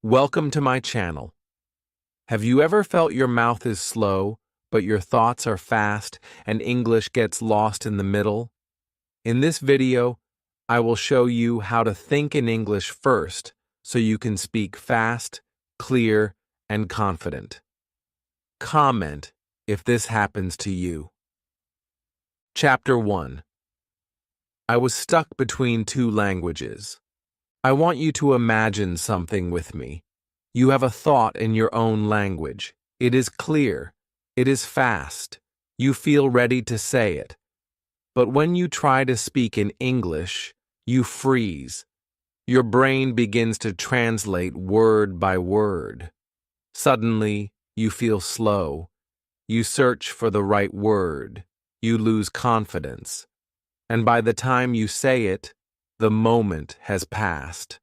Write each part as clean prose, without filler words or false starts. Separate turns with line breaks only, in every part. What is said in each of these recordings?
Welcome to my channel. Have you ever felt your mouth is slow, but your thoughts are fast and English gets lost in the middle? In this video, I will show you how to think in English first so you can speak fast, clear, and confident. Comment if this happens to you. Chapter 1. I was stuck between two languages. I want you to imagine something with me. You have a thought in your own language. It is clear. It is fast. You feel ready to say it. But when you try to speak in English, you freeze. Your brain begins to translate word by word. Suddenly, you feel slow. You search for the right word. You lose confidence. And by the time you say it, the moment has passed.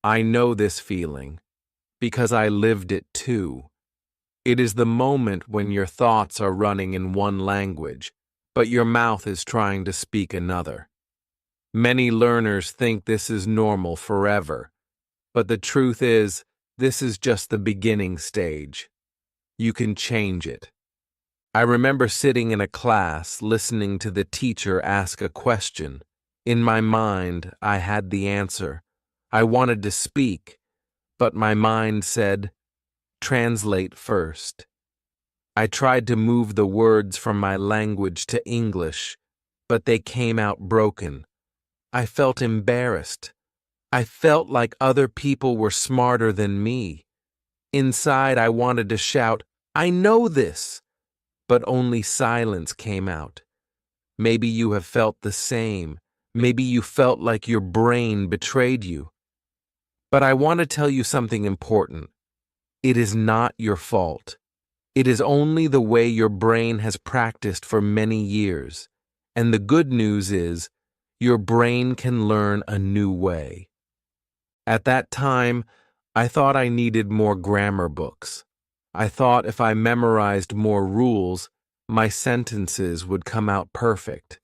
I know this feeling, because I lived it too. It is the moment when your thoughts are running in one language, but your mouth is trying to speak another. Many learners think this is normal forever, but the truth is, this is just the beginning stage. You can change it. I remember sitting in a class listening to the teacher ask a question. In my mind, I had the answer. I wanted to speak, but my mind said, "Translate first." I tried to move the words from my language to English, but they came out broken. I felt embarrassed. I felt like other people were smarter than me. Inside, I wanted to shout, "I know this!" But only silence came out. Maybe you have felt the same. Maybe you felt like your brain betrayed you. But I want to tell you something important. It is not your fault. It is only the way your brain has practiced for many years. And the good news is, your brain can learn a new way. At that time, I thought I needed more grammar books. I thought if I memorized more rules, my sentences would come out perfect.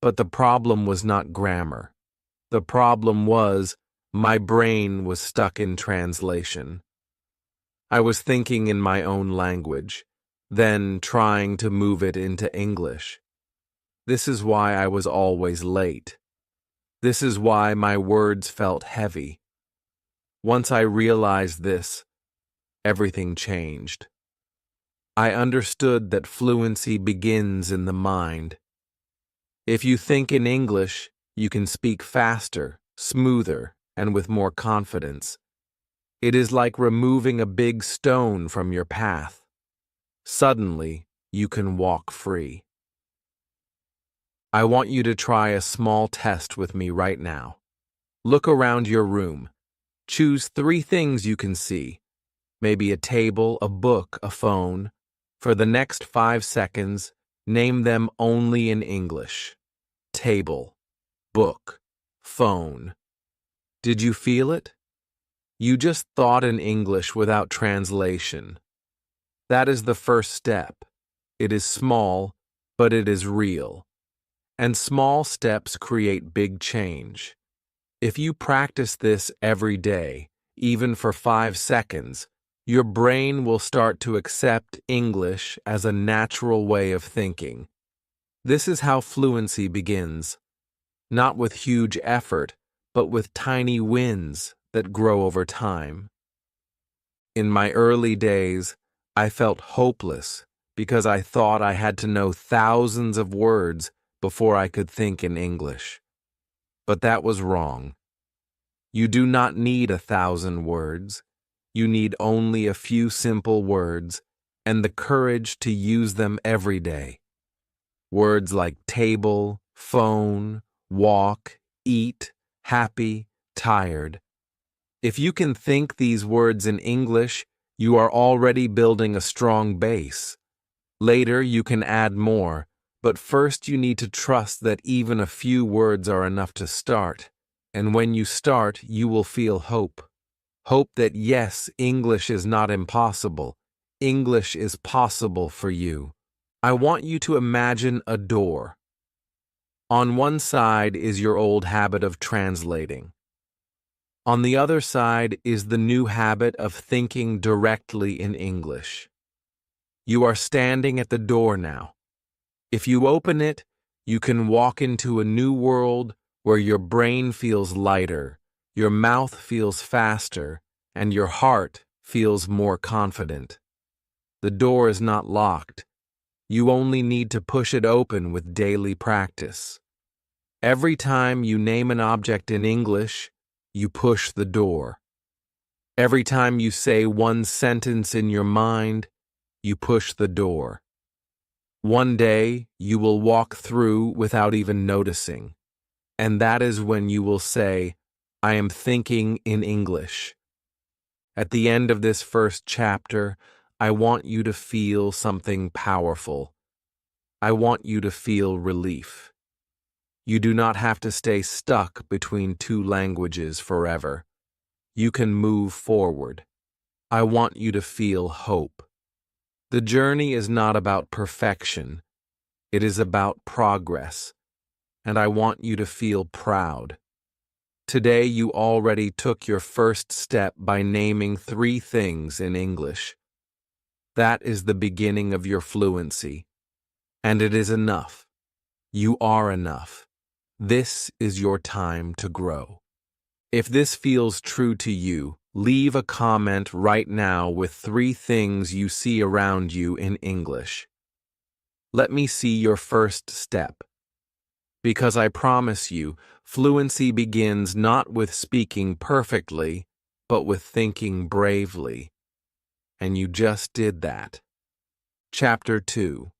But the problem was not grammar. The problem was my brain was stuck in translation. I was thinking in my own language, then trying to move it into English. This is why I was always late. This is why my words felt heavy. Once I realized this, everything changed. I understood that fluency begins in the mind. If you think in English, you can speak faster, smoother, and with more confidence. It is like removing a big stone from your path. Suddenly, you can walk free. I want you to try a small test with me right now. Look around your room. Choose 3 things you can see. Maybe a table, a book, a phone. For the next 5 seconds, name them only in English. Table, book, phone. Did you feel it? You just thought in English without translation. That is the first step. It is small, but it is real. And small steps create big change. If you practice this every day, even for 5 seconds, your brain will start to accept English as a natural way of thinking. This is how fluency begins, not with huge effort, but with tiny wins that grow over time. In my early days, I felt hopeless because I thought I had to know thousands of words before I could think in English. But that was wrong. You do not need 1,000 words. You need only a few simple words and the courage to use them every day. Words like table, phone, walk, eat, happy, tired. If you can think these words in English, you are already building a strong base. Later, you can add more, but first you need to trust that even a few words are enough to start. And when you start, you will feel hope. Hope that yes, English is not impossible. English is possible for you. I want you to imagine a door. On one side is your old habit of translating. On the other side is the new habit of thinking directly in English. You are standing at the door now. If you open it, you can walk into a new world where your brain feels lighter, your mouth feels faster, and your heart feels more confident. The door is not locked. You only need to push it open with daily practice. Every time you name an object in English, you push the door. Every time you say one sentence in your mind, you push the door. One day, you will walk through without even noticing, and that is when you will say, I am thinking in English. At the end of this first chapter, I want you to feel something powerful. I want you to feel relief. You do not have to stay stuck between two languages forever. You can move forward. I want you to feel hope. The journey is not about perfection. It is about progress. And I want you to feel proud. Today you already took your first step by naming 3 things in English. That is the beginning of your fluency. And it is enough. You are enough. This is your time to grow. If this feels true to you, leave a comment right now with 3 things you see around you in English. Let me see your first step. Because I promise you, fluency begins not with speaking perfectly, but with thinking bravely. And you just did that. Chapter 2.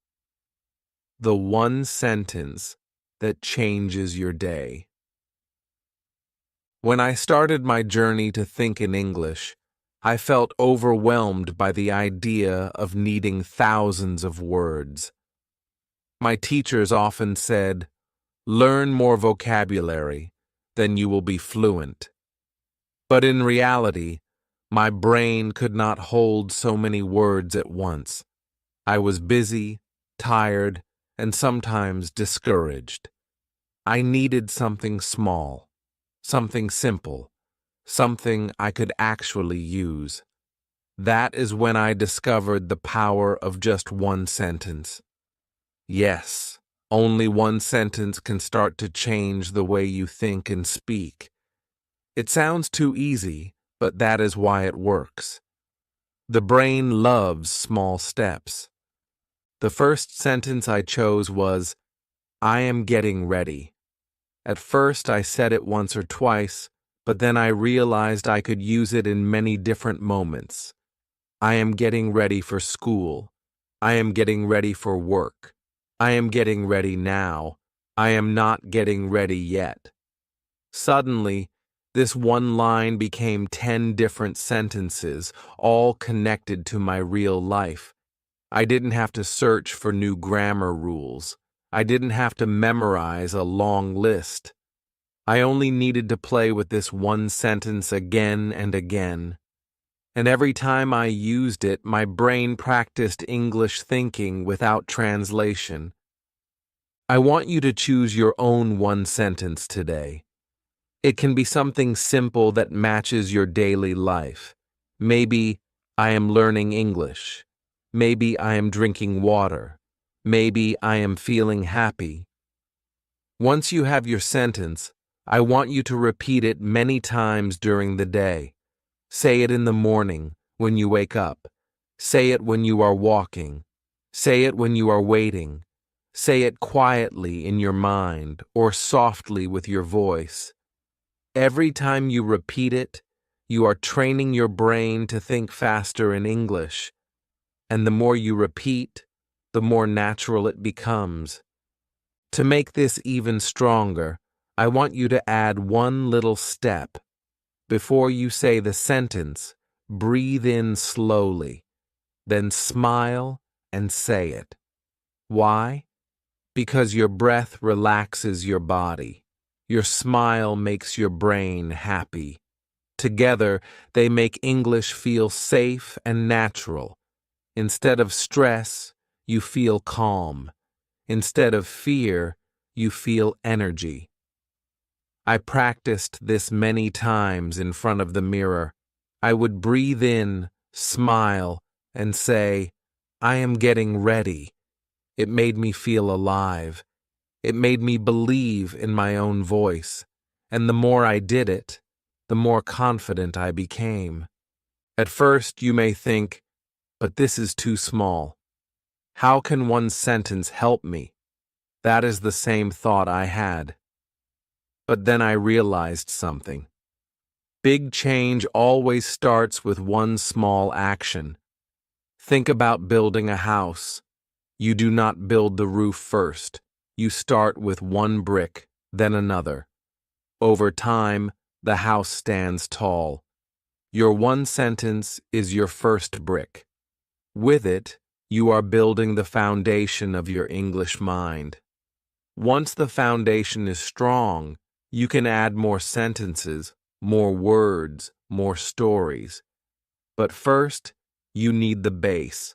The one sentence that changes your day. When I started my journey to think in English, I felt overwhelmed by the idea of needing thousands of words. My teachers often said, learn more vocabulary, then you will be fluent. But in reality, my brain could not hold so many words at once. I was busy, tired, and sometimes discouraged. I needed something small, something simple, something I could actually use. That is when I discovered the power of just one sentence. Yes, only one sentence can start to change the way you think and speak. It sounds too easy, but that is why it works. The brain loves small steps. The first sentence I chose was, I am getting ready. At first I said it once or twice, but then I realized I could use it in many different moments. I am getting ready for school. I am getting ready for work. I am getting ready now. I am not getting ready yet. Suddenly, this one line became 10 different sentences, all connected to my real life. I didn't have to search for new grammar rules. I didn't have to memorize a long list. I only needed to play with this one sentence again and again. And every time I used it, my brain practiced English thinking without translation. I want you to choose your own one sentence today. It can be something simple that matches your daily life. Maybe, I am learning English. Maybe I am drinking water. Maybe I am feeling happy. Once you have your sentence, I want you to repeat it many times during the day. Say it in the morning, when you wake up. Say it when you are walking. Say it when you are waiting. Say it quietly in your mind or softly with your voice. Every time you repeat it, you are training your brain to think faster in English. And the more you repeat, the more natural it becomes. To make this even stronger, I want you to add one little step. Before you say the sentence, breathe in slowly, then smile and say it. Why? Because your breath relaxes your body. Your smile makes your brain happy. Together, they make English feel safe and natural. Instead of stress, you feel calm. Instead of fear, you feel energy. I practiced this many times in front of the mirror. I would breathe in, smile, and say, "I am getting ready." It made me feel alive. It made me believe in my own voice. And the more I did it, the more confident I became. At first, you may think, but this is too small. How can one sentence help me? That is the same thought I had. But then I realized something. Big change always starts with one small action. Think about building a house. You do not build the roof first. You start with one brick, then another. Over time, the house stands tall. Your one sentence is your first brick. With it, you are building the foundation of your English mind. Once the foundation is strong, you can add more sentences, more words, more stories. But first, you need the base.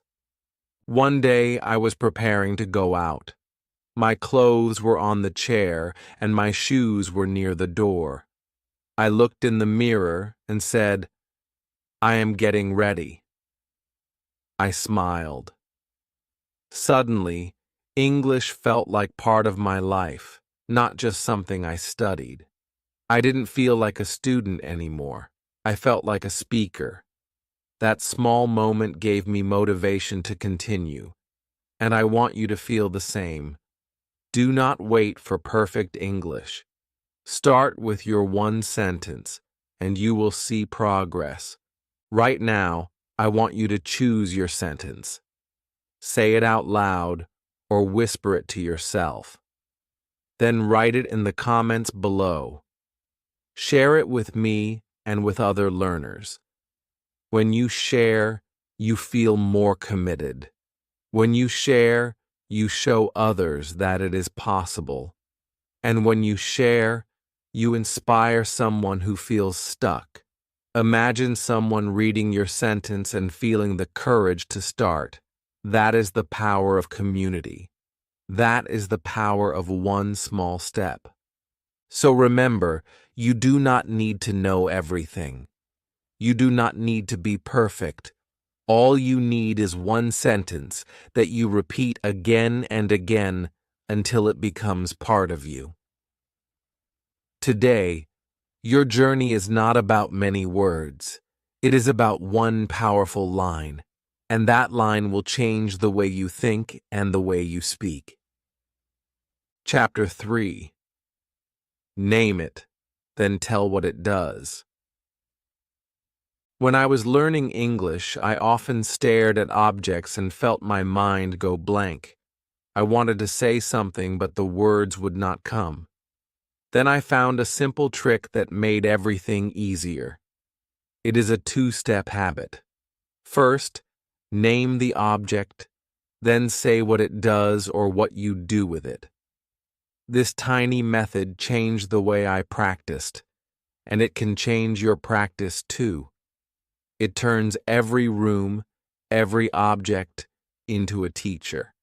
One day, I was preparing to go out. My clothes were on the chair, and my shoes were near the door. I looked in the mirror and said, "I am getting ready." I smiled. Suddenly, English felt like part of my life, not just something I studied. I didn't feel like a student anymore. I felt like a speaker. That small moment gave me motivation to continue, and I want you to feel the same. Do not wait for perfect English. Start with your one sentence, and you will see progress. Right now, I want you to choose your sentence. Say it out loud or whisper it to yourself. Then write it in the comments below. Share it with me and with other learners. When you share, you feel more committed. When you share, you show others that it is possible. And when you share, you inspire someone who feels stuck. Imagine someone reading your sentence and feeling the courage to start. That is the power of community. That is the power of one small step. So remember, you do not need to know everything. You do not need to be perfect. All you need is one sentence that you repeat again and again until it becomes part of you. Today, your journey is not about many words. It is about one powerful line, and that line will change the way you think and the way you speak. Chapter 3. Name it, then tell what it does. When I was learning English, I often stared at objects and felt my mind go blank. I wanted to say something, but the words would not come. Then I found a simple trick that made everything easier. It is a two-step habit. First, name the object, then say what it does or what you do with it. This tiny method changed the way I practiced, and it can change your practice too. It turns every room, every object, into a teacher.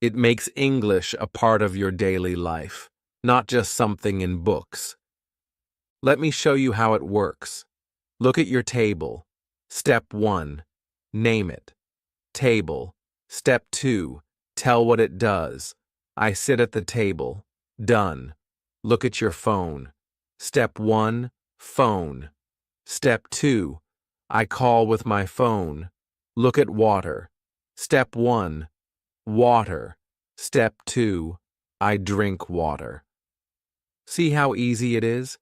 It makes English a part of your daily life, not just something in books. Let me show you how it works. Look at your table. Step 1. Name it. Table. Step 2. Tell what it does. I sit at the table. Done. Look at your phone. Step 1. Phone. Step 2. I call with my phone. Look at water. Step 1. Water. Step 2. I drink water. See how easy it is?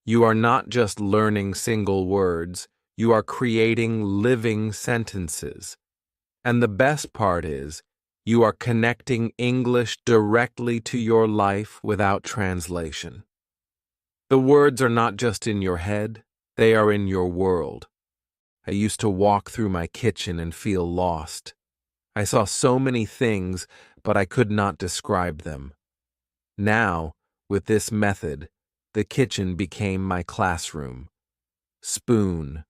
You are not just learning single words, you are creating living sentences. And the best part is, you are connecting English directly to your life without translation. The words are not just in your head, they are in your world. I used to walk through my kitchen and feel lost. I saw so many things, but I could not describe them. Now, with this method, the kitchen became my classroom. Spoon.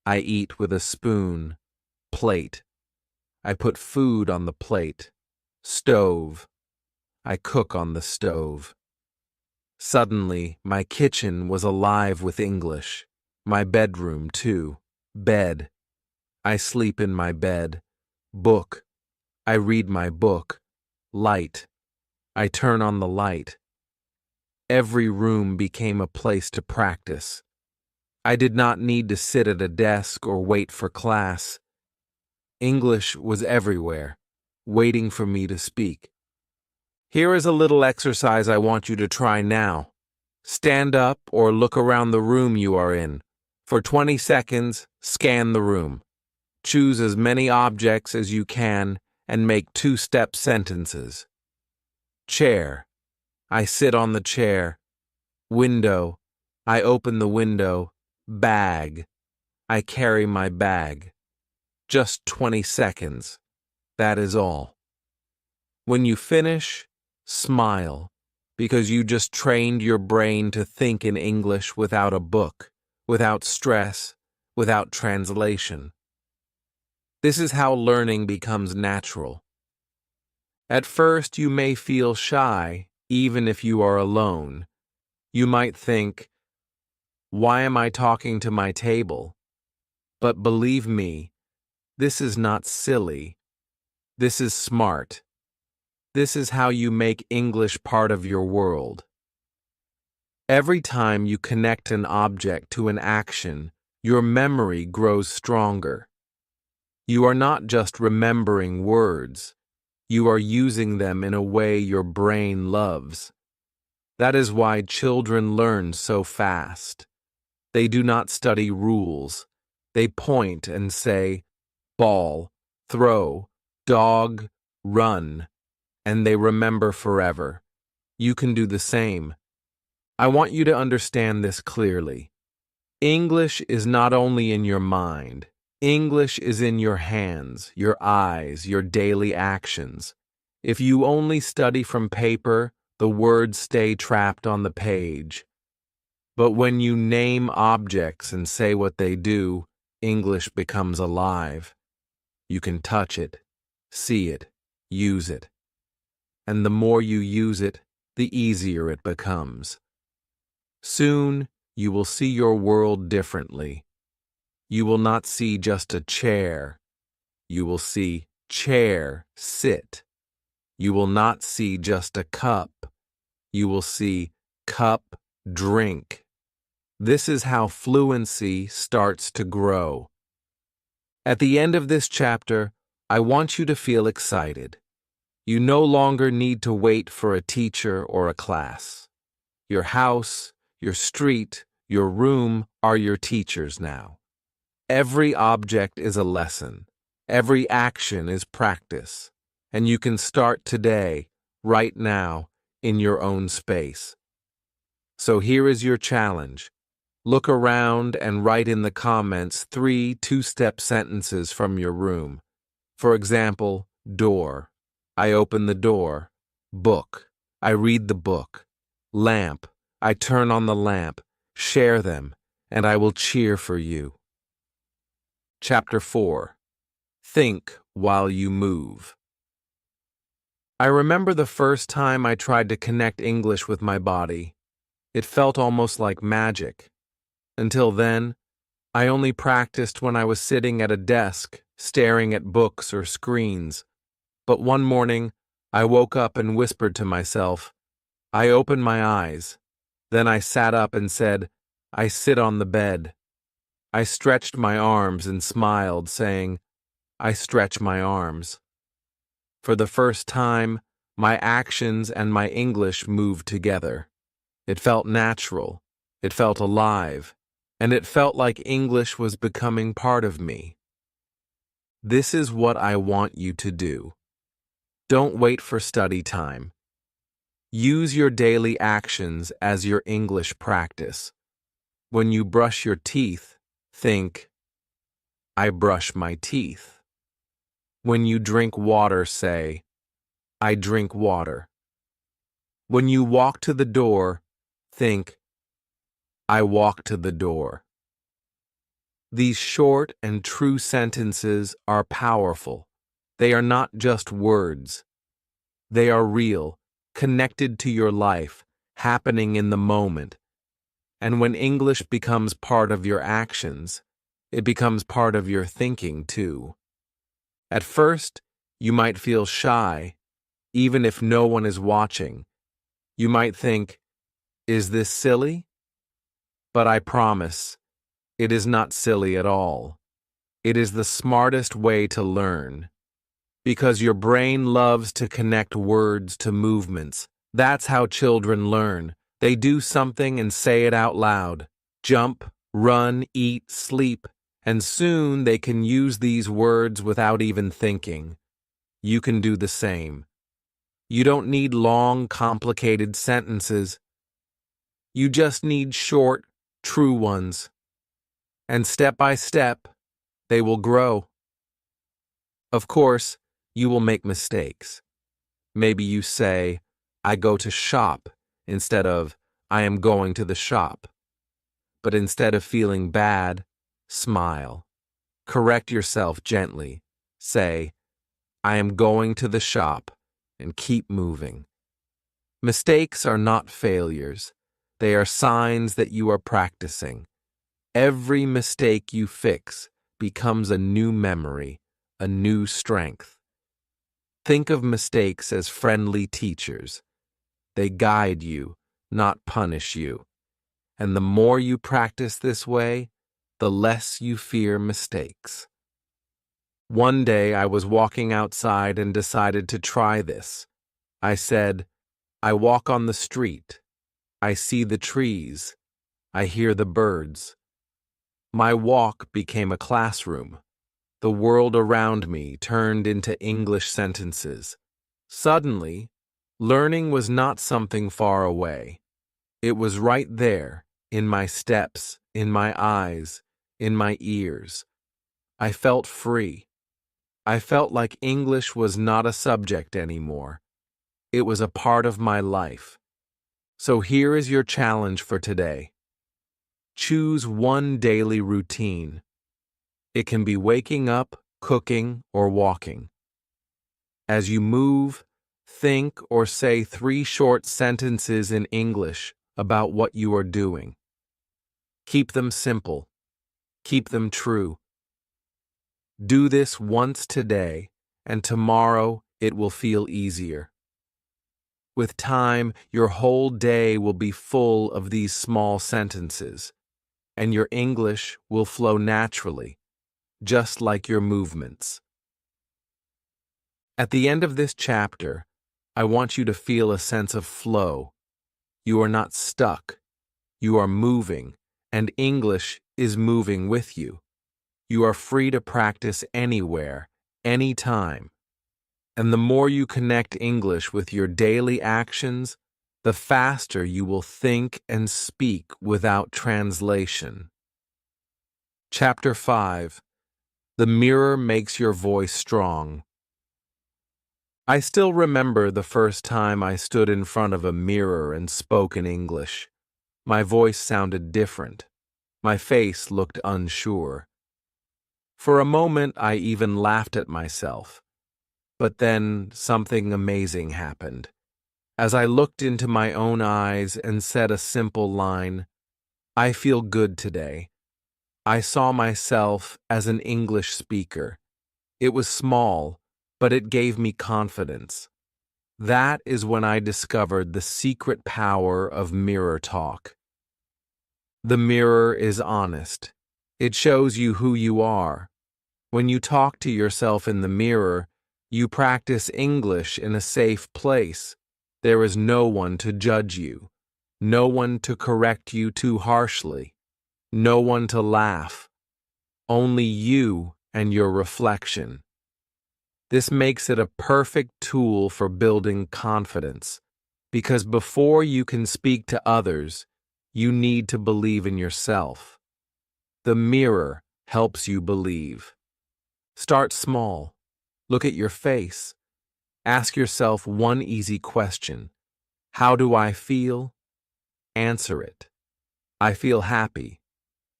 I eat with a spoon. Plate. I put food on the plate. Stove. I cook on the stove. Suddenly, my kitchen was alive with English. My bedroom, too. Bed. I sleep in my bed. Book. I read my book. Light. I turn on the light. Every room became a place to practice. I did not need to sit at a desk or wait for class. English was everywhere, waiting for me to speak. Here is a little exercise I want you to try now. Stand up or look around the room you are in. For 20 seconds, scan the room. Choose as many objects as you can and make two-step sentences. Chair. I sit on the chair. Window. I open the window. Bag. I carry my bag. Just 20 seconds. That is all. When you finish, smile, because you just trained your brain to think in English without a book, without stress, without translation. This is how learning becomes natural. At first, you may feel shy, even if you are alone. You might think, "Why am I talking to my table?" But believe me, this is not silly. This is smart. This is how you make English part of your world. Every time you connect an object to an action, your memory grows stronger. You are not just remembering words. You are using them in a way your brain loves. That is why children learn so fast. They do not study rules. They point and say, ball, throw, dog, run, and they remember forever. You can do the same. I want you to understand this clearly. English is not only in your mind. English is in your hands, your eyes, your daily actions. If you only study from paper, the words stay trapped on the page. But when you name objects and say what they do, English becomes alive. You can touch it, see it, use it. And the more you use it, the easier it becomes. Soon, you will see your world differently. You will not see just a chair. You will see chair, sit. You will not see just a cup. You will see cup, drink. This is how fluency starts to grow. At the end of this chapter, I want you to feel excited. You no longer need to wait for a teacher or a class. Your house, your street, your room are your teachers now. Every object is a lesson. Every action is practice. And you can start today, right now, in your own space. So here is your challenge. Look around and write in the comments 3 two-step sentences from your room. For example, door. I open the door. Book. I read the book. Lamp. I turn on the lamp. Share them, and I will cheer for you. Chapter 4. Think while you move. I remember the first time I tried to connect English with my body. It felt almost like magic. Until then, I only practiced when I was sitting at a desk, staring at books or screens. But one morning, I woke up and whispered to myself. I opened my eyes. Then I sat up and said, I sit on the bed. I stretched my arms and smiled, saying, I stretch my arms. For the first time, my actions and my English moved together. It felt natural, it felt alive, and it felt like English was becoming part of me. This is what I want you to do. Don't wait for study time. Use your daily actions as your English practice. When you brush your teeth, think, I brush my teeth. When you drink water, say, I drink water. When you walk to the door, think, I walk to the door. These short and true sentences are powerful. They are not just words. They are real, connected to your life, happening in the moment. And when English becomes part of your actions, it becomes part of your thinking too. At first, you might feel shy, even if no one is watching. You might think, "Is this silly?" But I promise, it is not silly at all. It is the smartest way to learn. Because your brain loves to connect words to movements. That's how children learn. They do something and say it out loud. Jump, run, eat, sleep, and soon they can use these words without even thinking. You can do the same. You don't need long, complicated sentences. You just need short, true ones. And step by step, they will grow. Of course, you will make mistakes. Maybe you say, "I go to shop," instead of, "I am going to the shop." But instead of feeling bad, smile. Correct yourself gently. Say, "I am going to the shop," and keep moving. Mistakes are not failures. They are signs that you are practicing. Every mistake you fix becomes a new memory, a new strength. Think of mistakes as friendly teachers. They guide you, not punish you. And the more you practice this way, the less you fear mistakes. One day I was walking outside and decided to try this. I said, "I walk on the street. I see the trees. I hear the birds." My walk became a classroom. The world around me turned into English sentences. Suddenly, learning was not something far away. It was right there, in my steps, in my eyes, in my ears. I felt free. I felt like English was not a subject anymore. It was a part of my life. So here is your challenge for today. Choose one daily routine. It can be waking up, cooking, or walking. As you move, think or say 3 short sentences in English about what you are doing. Keep them simple. Keep them true. Do this once today, and tomorrow it will feel easier. With time, your whole day will be full of these small sentences, and your English will flow naturally, just like your movements. At the end of this chapter, I want you to feel a sense of flow. You are not stuck. You are moving, and English is moving with you. You are free to practice anywhere, anytime. And the more you connect English with your daily actions, the faster you will think and speak without translation. Chapter 5. The mirror makes your voice strong. I still remember the first time I stood in front of a mirror and spoke in English. My voice sounded different. My face looked unsure. For a moment, I even laughed at myself. But then something amazing happened. As I looked into my own eyes and said a simple line, "I feel good today," I saw myself as an English speaker. It was small, but it gave me confidence. That is when I discovered the secret power of mirror talk. The mirror is honest. It shows you who you are. When you talk to yourself in the mirror, you practice English in a safe place. There is no one to judge you, no one to correct you too harshly, no one to laugh, only you and your reflection. This makes it a perfect tool for building confidence, because before you can speak to others, you need to believe in yourself. The mirror helps you believe. Start small. Look at your face. Ask yourself one easy question. How do I feel? Answer it. I feel happy.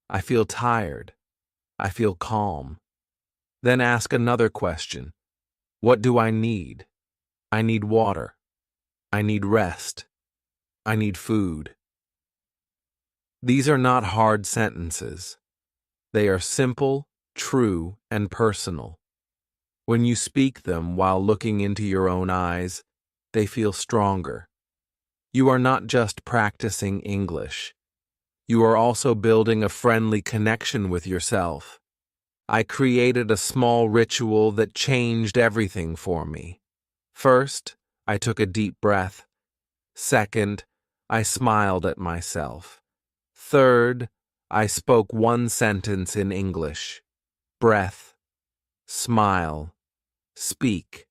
I feel tired. I feel calm. Then ask another question. What do I need? I need water. I need rest. I need food. These are not hard sentences. They are simple, true, and personal. When you speak them while looking into your own eyes, they feel stronger. You are not just practicing English. You are also building a friendly connection with yourself. I created a small ritual that changed everything for me. First, I took a deep breath. Second, I smiled at myself. Third, I spoke one sentence in English. Breath, smile, speak.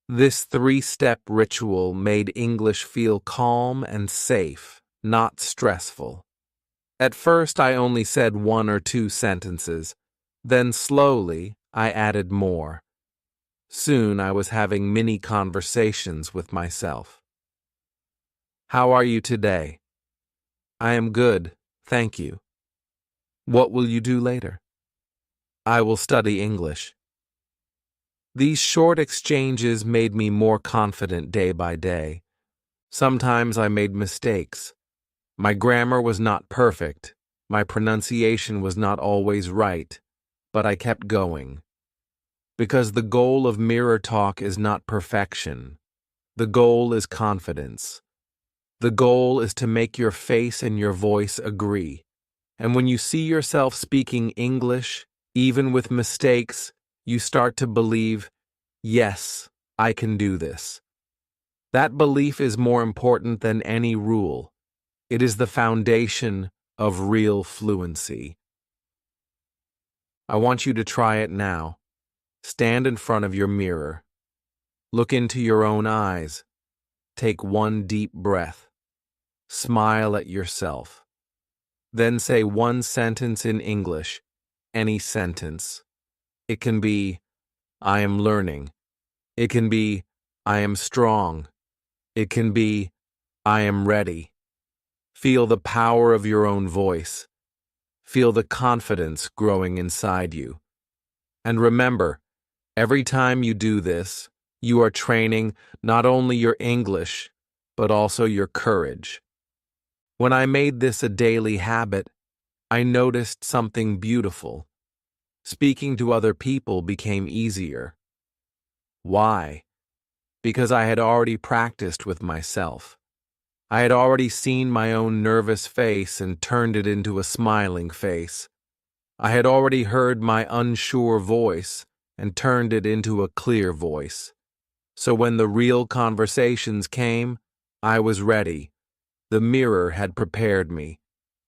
This three-step ritual made English feel calm and safe, not stressful. At first, I only said 1 or 2 sentences. Then slowly, I added more. Soon, I was having mini conversations with myself. How are you today? I am good, thank you. What will you do later? I will study English. These short exchanges made me more confident day by day. Sometimes I made mistakes. My grammar was not perfect. My pronunciation was not always right, but I kept going. Because the goal of mirror talk is not perfection. The goal is confidence. The goal is to make your face and your voice agree. And when you see yourself speaking English, even with mistakes, you start to believe, yes, I can do this. That belief is more important than any rule. It is the foundation of real fluency. I want you to try it now. Stand in front of your mirror. Look into your own eyes. Take one deep breath. Smile at yourself. Then say one sentence in English, any sentence. It can be, I am learning. It can be, I am strong. It can be, I am ready. Feel the power of your own voice. Feel the confidence growing inside you. And remember, every time you do this, you are training not only your English, but also your courage. When I made this a daily habit, I noticed something beautiful. Speaking to other people became easier. Why? Because I had already practiced with myself. I had already seen my own nervous face and turned it into a smiling face. I had already heard my unsure voice and turned it into a clear voice. So when the real conversations came, I was ready. The mirror had prepared me,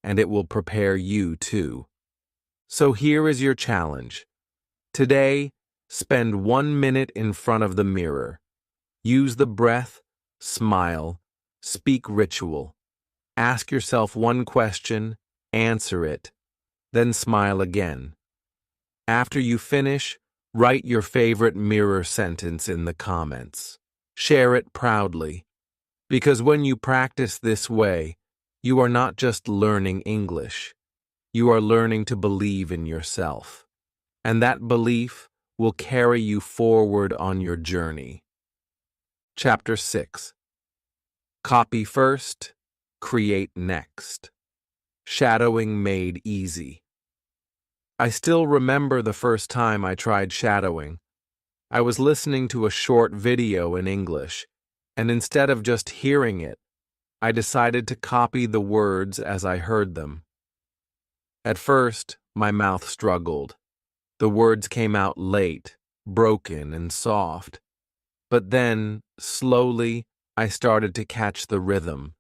and it will prepare you too. So here is your challenge. Today, spend 1 minute in front of the mirror. Use the breath, smile, speak ritual. Ask yourself one question, answer it, then smile again. After you finish, write your favorite mirror sentence in the comments. Share it proudly. Because when you practice this way, you are not just learning English. You are learning to believe in yourself. And that belief will carry you forward on your journey. Chapter 6. Copy first, create next. Shadowing made easy. I still remember the first time I tried shadowing. I was listening to a short video in English, and instead of just hearing it, I decided to copy the words as I heard them. At first, my mouth struggled. The words came out late, broken, and soft. But then, slowly, I started to catch the rhythm.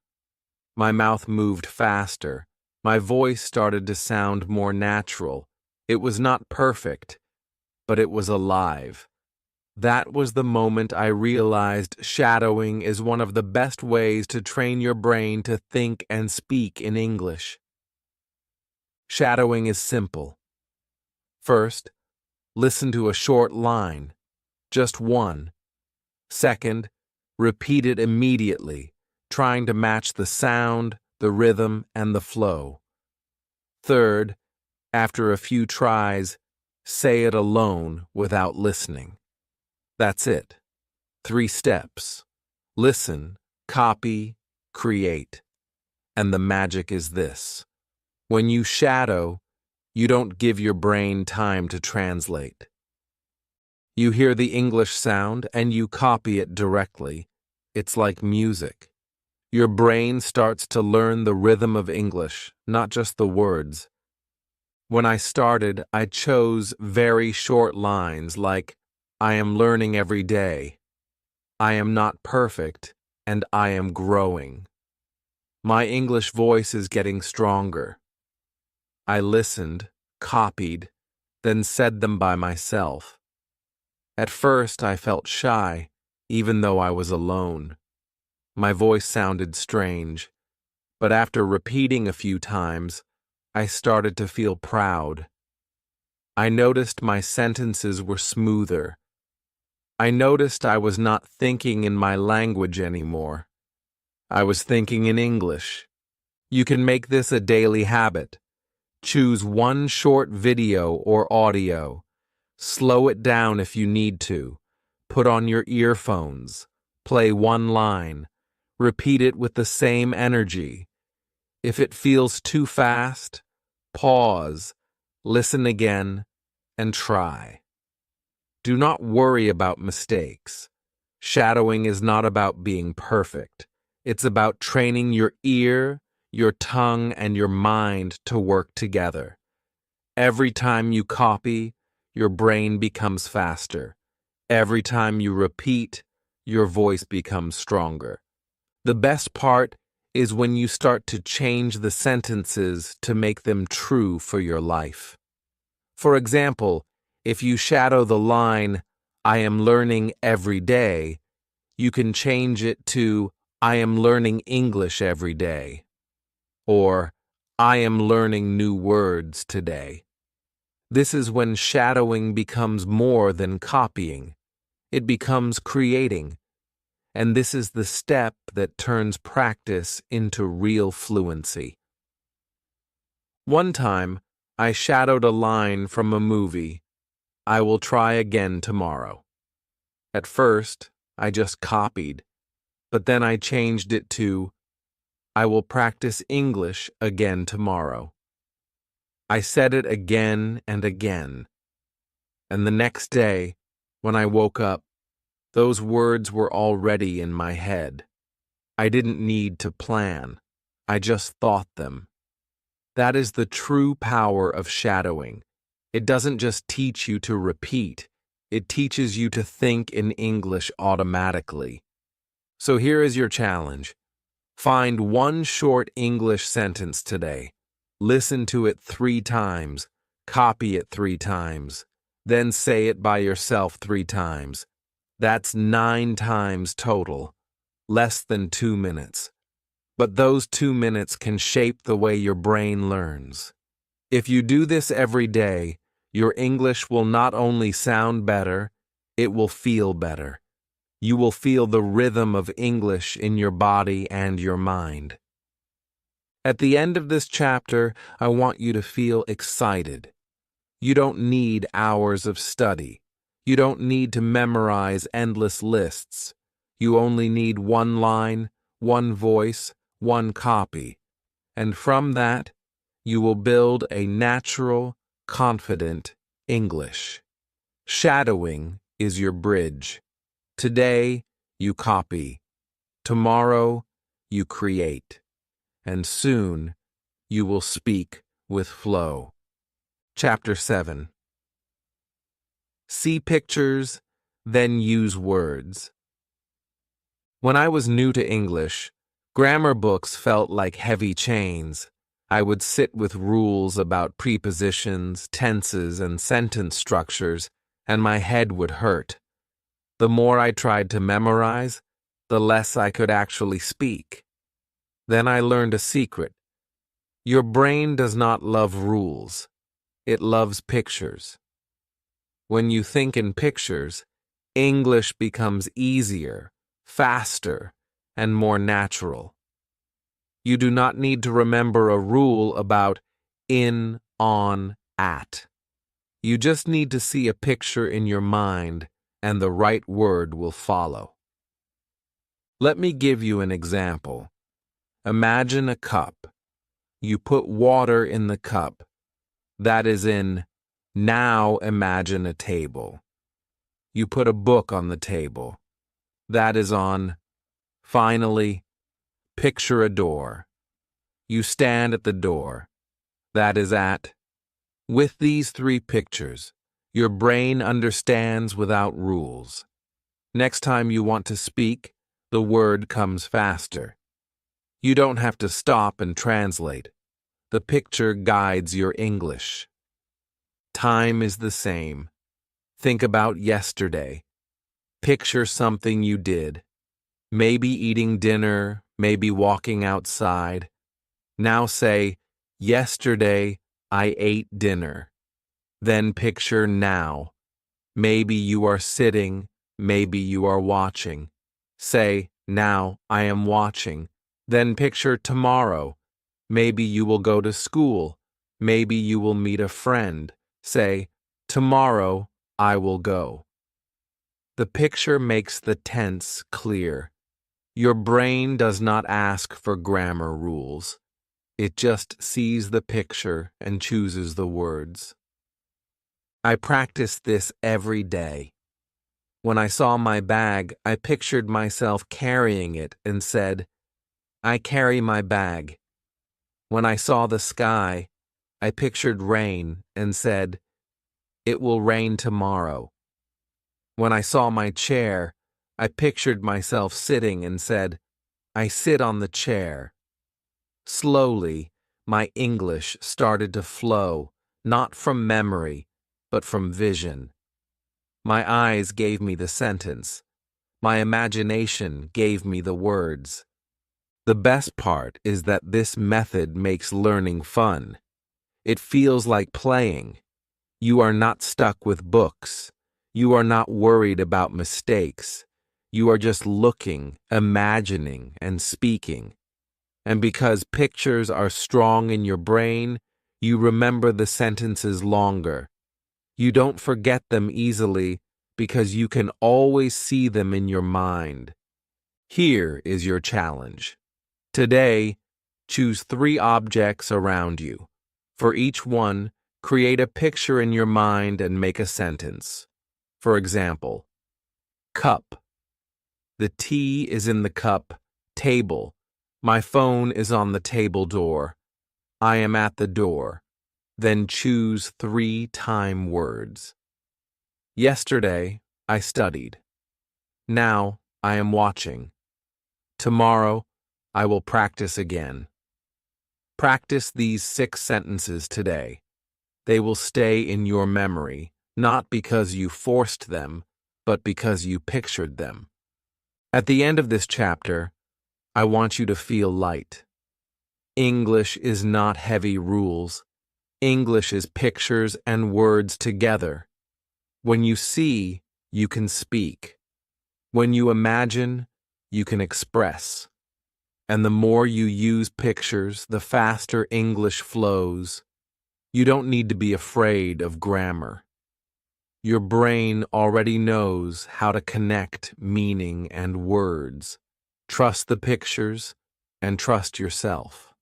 My mouth moved faster. My voice started to sound more natural. It was not perfect, but it was alive. That was the moment I realized shadowing is one of the best ways to train your brain to think and speak in English. Shadowing is simple. First, listen to a short line, just one. Second, repeat it immediately, trying to match the sound, the rhythm, and the flow. Third, after a few tries, say it alone without listening. That's it. 3 steps. Listen, copy, create. And the magic is this. When you shadow, you don't give your brain time to translate. You hear the English sound and you copy it directly. It's like music. Your brain starts to learn the rhythm of English, not just the words. When I started, I chose very short lines like, I am learning every day. I am not perfect, and I am growing. My English voice is getting stronger. I listened, copied, then said them by myself. At first, I felt shy, even though I was alone. My voice sounded strange, but after repeating a few times, I started to feel proud. I noticed my sentences were smoother. I noticed I was not thinking in my language anymore. I was thinking in English. You can make this a daily habit. Choose one short video or audio. Slow it down if you need to. Put on your earphones. Play one line. Repeat it with the same energy. If it feels too fast, pause, listen again, and try. Do not worry about mistakes. Shadowing is not about being perfect. It's about training your ear, your tongue, and your mind to work together. Every time you copy, your brain becomes faster. Every time you repeat, your voice becomes stronger. The best part is when you start to change the sentences to make them true for your life. For example, if you shadow the line, I am learning every day, you can change it to, I am learning English every day. Or, I am learning new words today. This is when shadowing becomes more than copying. It becomes creating. And this is the step that turns practice into real fluency. One time, I shadowed a line from a movie, I will try again tomorrow. At first, I just copied, but then I changed it to, I will practice English again tomorrow. I said it again and again. And the next day, when I woke up, those words were already in my head. I didn't need to plan. I just thought them. That is the true power of shadowing. It doesn't just teach you to repeat. It teaches you to think in English automatically. So here is your challenge. Find one short English sentence today. Listen to it 3 times. Copy it 3 times. Then say it by yourself 3 times. That's 9 times total, less than 2 minutes. But those 2 minutes can shape the way your brain learns. If you do this every day, your English will not only sound better, it will feel better. You will feel the rhythm of English in your body and your mind. At the end of this chapter, I want you to feel excited. You don't need hours of study. You don't need to memorize endless lists. You only need one line, one voice, one copy. And from that, you will build a natural, confident English. Shadowing is your bridge. Today, you copy. Tomorrow, you create. And soon, you will speak with flow. Chapter 7. See pictures, then use words. When I was new to English, grammar books felt like heavy chains. I would sit with rules about prepositions, tenses, and sentence structures, and my head would hurt. The more I tried to memorize, the less I could actually speak. Then I learned a secret. Your brain does not love rules. It loves pictures. When you think in pictures, English becomes easier, faster, and more natural. You do not need to remember a rule about in, on, at. You just need to see a picture in your mind, and the right word will follow. Let me give you an example. Imagine a cup. You put water in the cup. That is in, now imagine a table. You put a book on the table. That is on, finally, picture a door. You stand at the door. That is at. With these three pictures, your brain understands without rules. Next time you want to speak, the word comes faster. You don't have to stop and translate. The picture guides your English. Time is the same. Think about yesterday. Picture something you did. Maybe eating dinner, maybe walking outside. Now say, yesterday I ate dinner. Then picture now. Maybe you are sitting, maybe you are watching. Say, now I am watching. Then picture tomorrow. Maybe you will go to school. Maybe you will meet a friend. Say, tomorrow I will go. The picture makes the tense clear. Your brain does not ask for grammar rules. It just sees the picture and chooses the words. I practice this every day. When I saw my bag, I pictured myself carrying it and said, I carry my bag. When I saw the sky, I pictured rain and said, it will rain tomorrow. When I saw my chair, I pictured myself sitting and said, I sit on the chair. Slowly, my English started to flow, not from memory, but from vision. My eyes gave me the sentence. My imagination gave me the words. The best part is that this method makes learning fun. It feels like playing. You are not stuck with books. You are not worried about mistakes. You are just looking, imagining, and speaking. And because pictures are strong in your brain, you remember the sentences longer. You don't forget them easily because you can always see them in your mind. Here is your challenge. Today, choose 3 objects around you. For each one, create a picture in your mind and make a sentence. For example, cup. The tea is in the cup. Table. My phone is on the table door. I am at the door. Then choose 3 time words. Yesterday, I studied. Now, I am watching. Tomorrow, I will practice again. Practice these 6 sentences today. They will stay in your memory, not because you forced them, but because you pictured them. At the end of this chapter, I want you to feel light. English is not heavy rules. English is pictures and words together. When you see, you can speak. When you imagine, you can express. And the more you use pictures, the faster English flows. You don't need to be afraid of grammar. Your brain already knows how to connect meaning and words. Trust the pictures and trust yourself.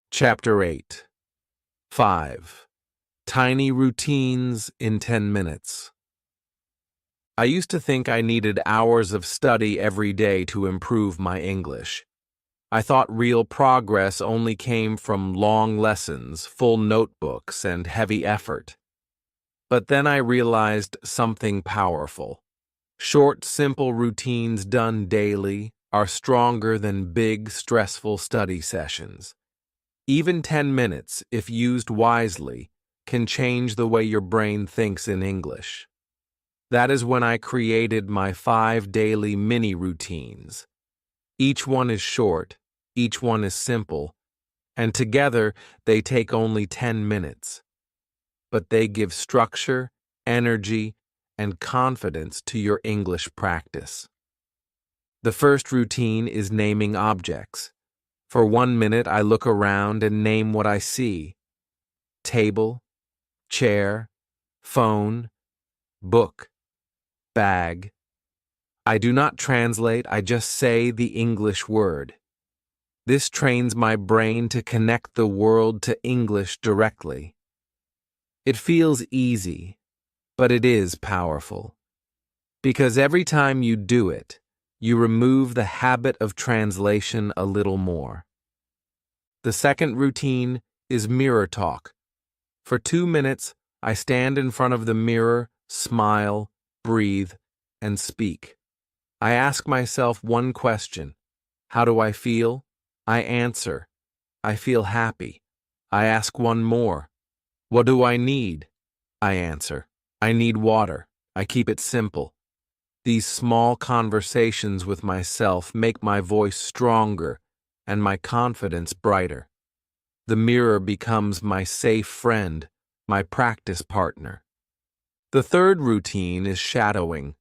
Chapter 8. 5. Tiny routines in 10 minutes. I used to think I needed hours of study every day to improve my English. I thought real progress only came from long lessons, full notebooks, and heavy effort. But then I realized something powerful. Short, simple routines done daily are stronger than big, stressful study sessions. Even 10 minutes, if used wisely, can change the way your brain thinks in English. That is when I created my 5 daily mini routines. Each one is short, each one is simple, and together they take only 10 minutes. But they give structure, energy, and confidence to your English practice. The first routine is naming objects. For 1 minute, I look around and name what I see. Table, chair, phone, book, bag. I do not translate, I just say the English word. This trains my brain to connect the world to English directly. It feels easy, but it is powerful. Because every time you do it, you remove the habit of translation a little more. The second routine is mirror talk. For 2 minutes, I stand in front of the mirror, smile, breathe, and speak. I ask myself one question. How do I feel? I answer. I feel happy. I ask one more. What do I need? I answer. I need water. I keep it simple. These small conversations with myself make my voice stronger and my confidence brighter. The mirror becomes my safe friend, my practice partner. The third routine is shadowing.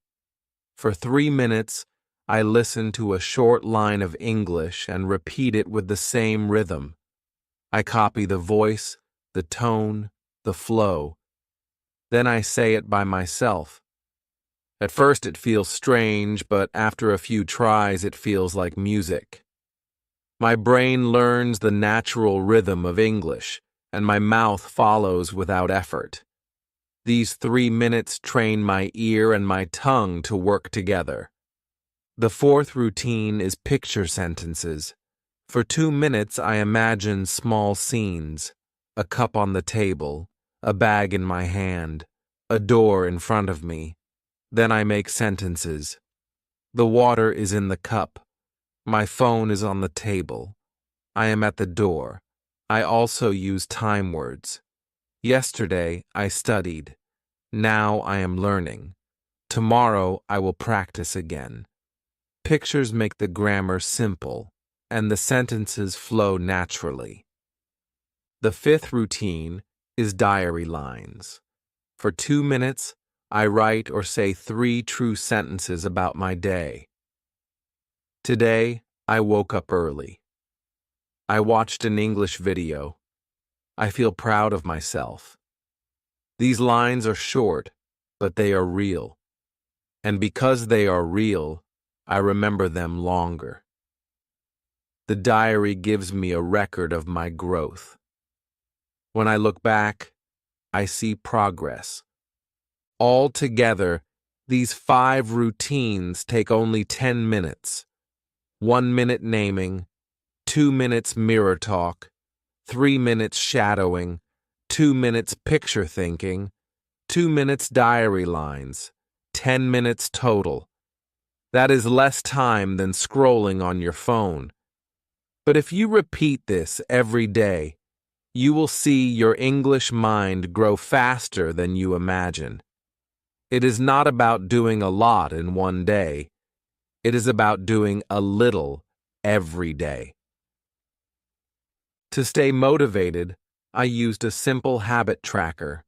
For 3 minutes, I listen to a short line of English and repeat it with the same rhythm. I copy the voice, the tone, the flow. Then I say it by myself. At first it feels strange, but after a few tries it feels like music. My brain learns the natural rhythm of English, and my mouth follows without effort. These 3 minutes train my ear and my tongue to work together. The fourth routine is picture sentences. For 2 minutes I imagine small scenes, a cup on the table, a bag in my hand, a door in front of me. Then I make sentences. The water is in the cup. My phone is on the table. I am at the door. I also use time words. Yesterday I studied. Now I am learning. Tomorrow I will practice again. Pictures make the grammar simple, and the sentences flow naturally. The fifth routine is diary lines. For 2 minutes, I write or say 3 true sentences about my day. Today, I woke up early. I watched an English video. I feel proud of myself. These lines are short, but they are real. And because they are real, I remember them longer. The diary gives me a record of my growth. When I look back, I see progress. Altogether, these 5 routines take only 10 minutes. 1 minute naming, 2 minutes mirror talk, 3 minutes shadowing, 2 minutes picture thinking, 2 minutes diary lines, 10 minutes total. That is less time than scrolling on your phone. But if you repeat this every day, you will see your English mind grow faster than you imagine. It is not about doing a lot in one day. It is about doing a little every day. To stay motivated, I used a simple habit tracker.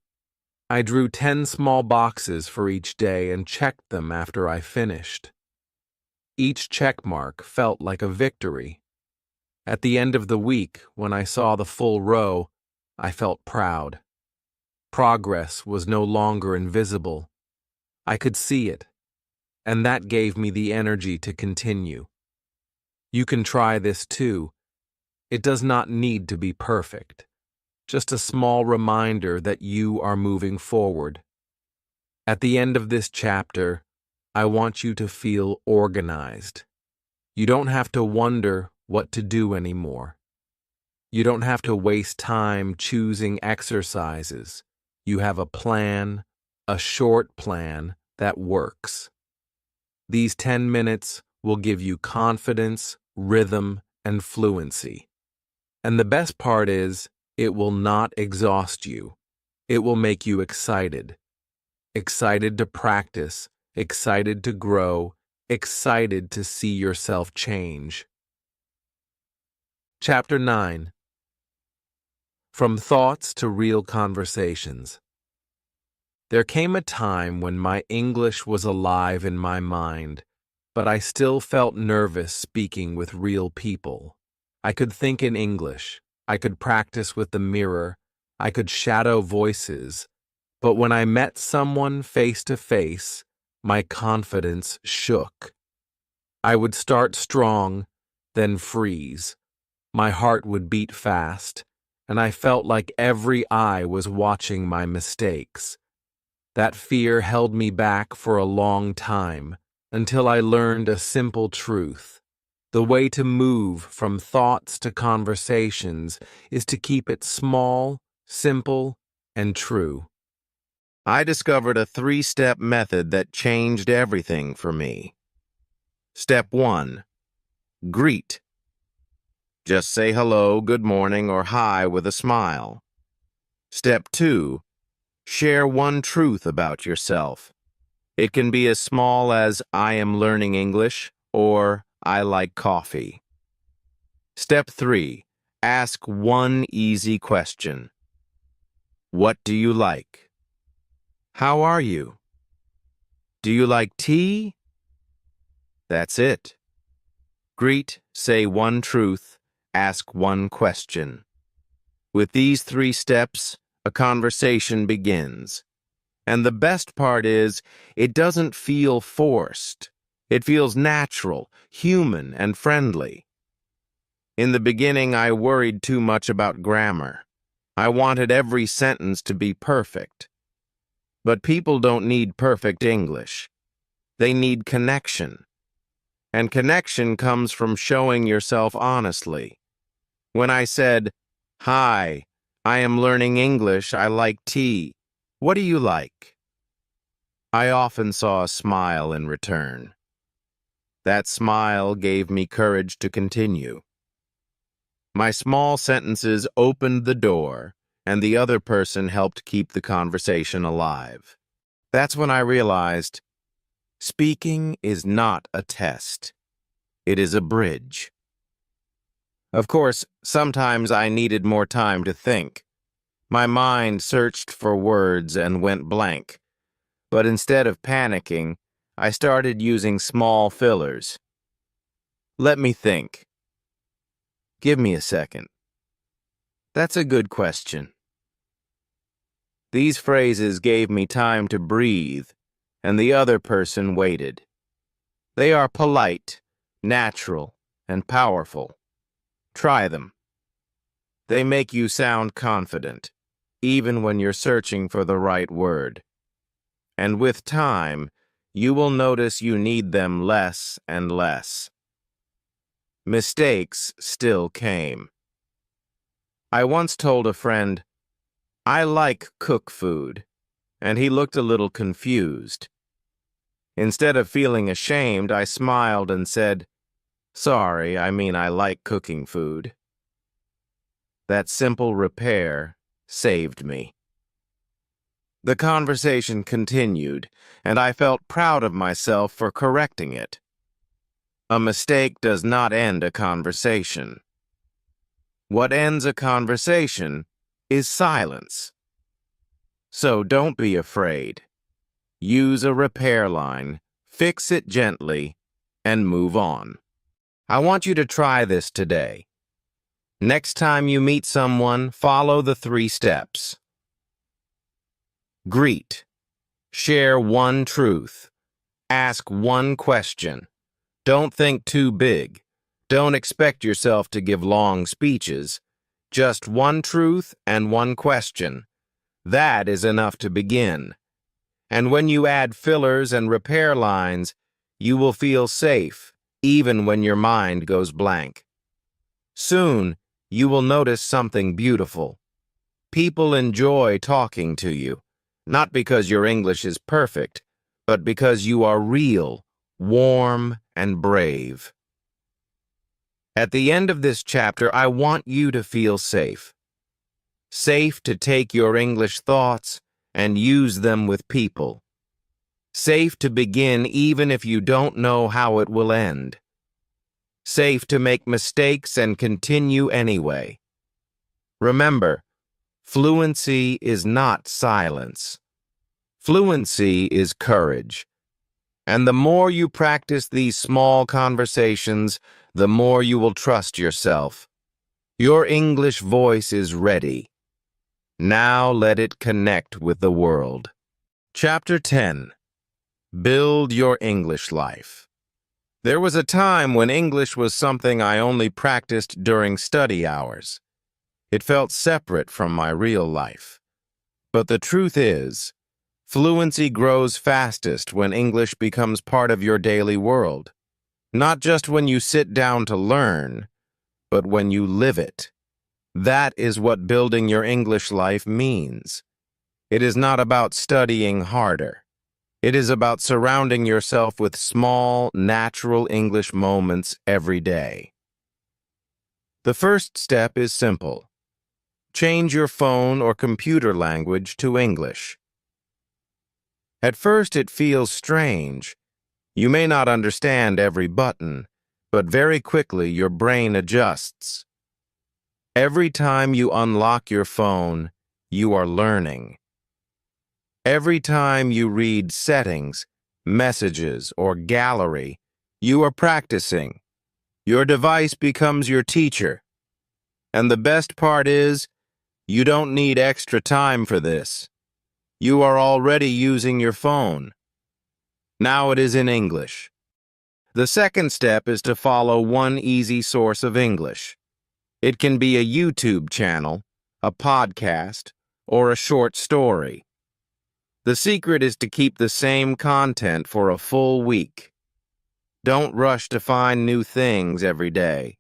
I drew 10 small boxes for each day and checked them after I finished. Each check mark felt like a victory. At the end of the week, when I saw the full row, I felt proud. Progress was no longer invisible. I could see it, and that gave me the energy to continue. You can try this too. It does not need to be perfect. Just a small reminder that you are moving forward. At the end of this chapter, I want you to feel organized. You don't have to wonder what to do anymore. You don't have to waste time choosing exercises. You have a plan, a short plan that works. These 10 minutes will give you confidence, rhythm, and fluency. And the best part is, it will not exhaust you. It will make you excited. Excited to practice, excited to grow, excited to see yourself change. Chapter 9. From Thoughts to Real Conversations. There came a time when my English was alive in my mind, but I still felt nervous speaking with real people. I could think in English, I could practice with the mirror, I could shadow voices, but when I met someone face to face, my confidence shook. I would start strong, then freeze. My heart would beat fast, and I felt like every eye was watching my mistakes. That fear held me back for a long time, until I learned a simple truth. The way to move from thoughts to conversations is to keep it small, simple, and true. I discovered a 3-step method that changed everything for me. Step 1. Greet. Just say hello, good morning, or hi with a smile. Step 2. Share one truth about yourself. It can be as small as I am learning English or I like coffee. Step 3. Ask one easy question. What do you like? How are you? Do you like tea? That's it. Greet, say one truth, ask one question. With these 3 steps, a conversation begins. And the best part is, it doesn't feel forced. It feels natural, human, and friendly. In the beginning, I worried too much about grammar. I wanted every sentence to be perfect. But people don't need perfect English. They need connection. And connection comes from showing yourself honestly. When I said, "Hi, I am learning English, I like tea. What do you like?" I often saw a smile in return. That smile gave me courage to continue. My small sentences opened the door, and the other person helped keep the conversation alive. That's when I realized, speaking is not a test. It is a bridge. Of course, sometimes I needed more time to think. My mind searched for words and went blank. But instead of panicking, I started using small fillers. Let me think. Give me a second. That's a good question. These phrases gave me time to breathe, and the other person waited. They are polite, natural, and powerful. Try them. They make you sound confident, even when you're searching for the right word. And with time, you will notice you need them less and less. Mistakes still came. I once told a friend, "I like cook food," and he looked a little confused. Instead of feeling ashamed, I smiled and said, "Sorry, I mean I like cooking food." That simple repair saved me. The conversation continued, and I felt proud of myself for correcting it. A mistake does not end a conversation. What ends a conversation is silence. So don't be afraid. Use a repair line, fix it gently, and move on. I want you to try this today. Next time you meet someone, follow the 3 steps. Greet. Share one truth. Ask one question. Don't think too big. Don't expect yourself to give long speeches. Just one truth and one question. That is enough to begin. And when you add fillers and repair lines, you will feel safe, even when your mind goes blank. Soon, you will notice something beautiful. People enjoy talking to you, not because your English is perfect, but because you are real, warm, and brave. At the end of this chapter, I want you to feel safe. Safe to take your English thoughts and use them with people. Safe to begin even if you don't know how it will end. Safe to make mistakes and continue anyway. Remember, fluency is not silence. Fluency is courage. And the more you practice these small conversations, the more you will trust yourself. Your English voice is ready. Now let it connect with the world. Chapter 10. Build your English life. There was a time when English was something I only practiced during study hours. It felt separate from my real life. But the truth is, fluency grows fastest when English becomes part of your daily world. Not just when you sit down to learn, but when you live it. That is what building your English life means. It is not about studying harder. It is about surrounding yourself with small, natural English moments every day. The first step is simple. Change your phone or computer language to English. At first it feels strange. You may not understand every button, but very quickly your brain adjusts. Every time you unlock your phone, you are learning. Every time you read settings, messages, or gallery, you are practicing. Your device becomes your teacher. And the best part is, you don't need extra time for this. You are already using your phone. Now it is in English. The second step is to follow one easy source of English. It can be a YouTube channel, a podcast, or a short story. The secret is to keep the same content for a full week. Don't rush to find new things every day.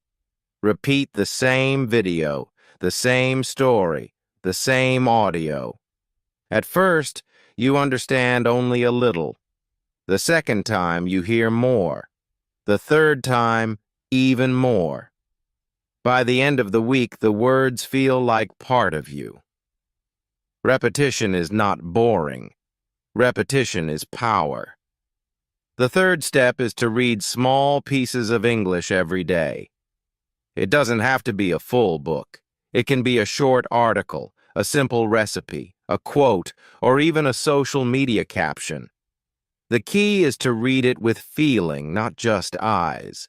Repeat the same video, the same story, the same audio. At first, you understand only a little. The second time, you hear more. The third time, even more. By the end of the week, the words feel like part of you. Repetition is not boring. Repetition is power. The third step is to read small pieces of English every day. It doesn't have to be a full book. It can be a short article, a simple recipe, a quote, or even a social media caption. The key is to read it with feeling, not just eyes.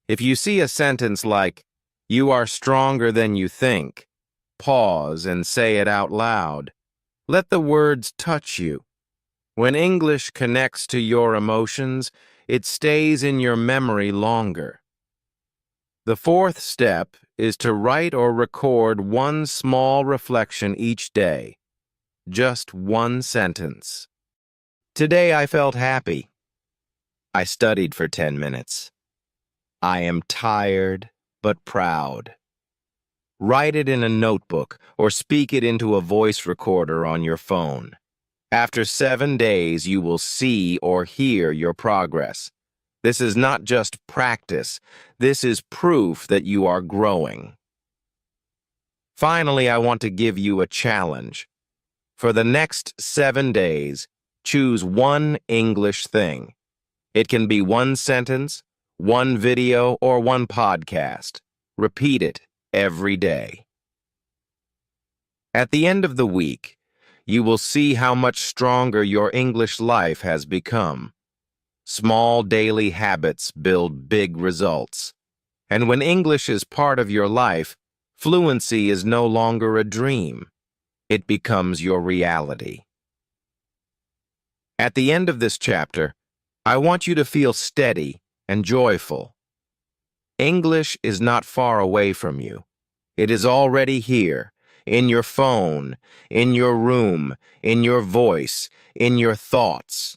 If you see a sentence like, "You are stronger than you think," pause and say it out loud. Let the words touch you. When English connects to your emotions, it stays in your memory longer. The fourth step is to write or record one small reflection each day. Just one sentence. Today I felt happy. I studied for 10 minutes. I am tired but proud. Write it in a notebook or speak it into a voice recorder on your phone. After 7 days, you will see or hear your progress. This is not just practice. This is proof that you are growing. Finally, I want to give you a challenge. For the next 7 days, choose one English thing. It can be one sentence, one video, or one podcast. Repeat it every day. At the end of the week, you will see how much stronger your English life has become. Small daily habits build big results. And when English is part of your life, fluency is no longer a dream. It becomes your reality. At the end of this chapter, I want you to feel steady and joyful. English is not far away from you. It is already here. In your phone, in your room, in your voice, in your thoughts.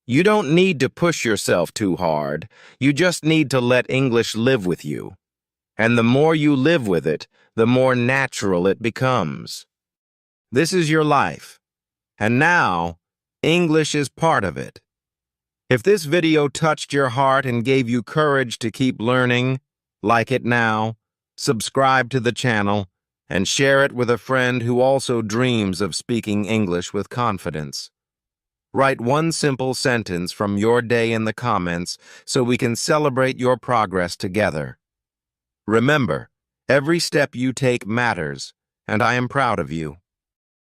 You don't need to push yourself too hard. You just need to let English live with you. And the more you live with it, the more natural it becomes. This is your life. And now, English is part of it. If this video touched your heart and gave you courage to keep learning, like it now, subscribe to the channel, and share it with a friend who also dreams of speaking English with confidence. Write one simple sentence from your day in the comments so we can celebrate your progress together. Remember, every step you take matters, and I am proud of you.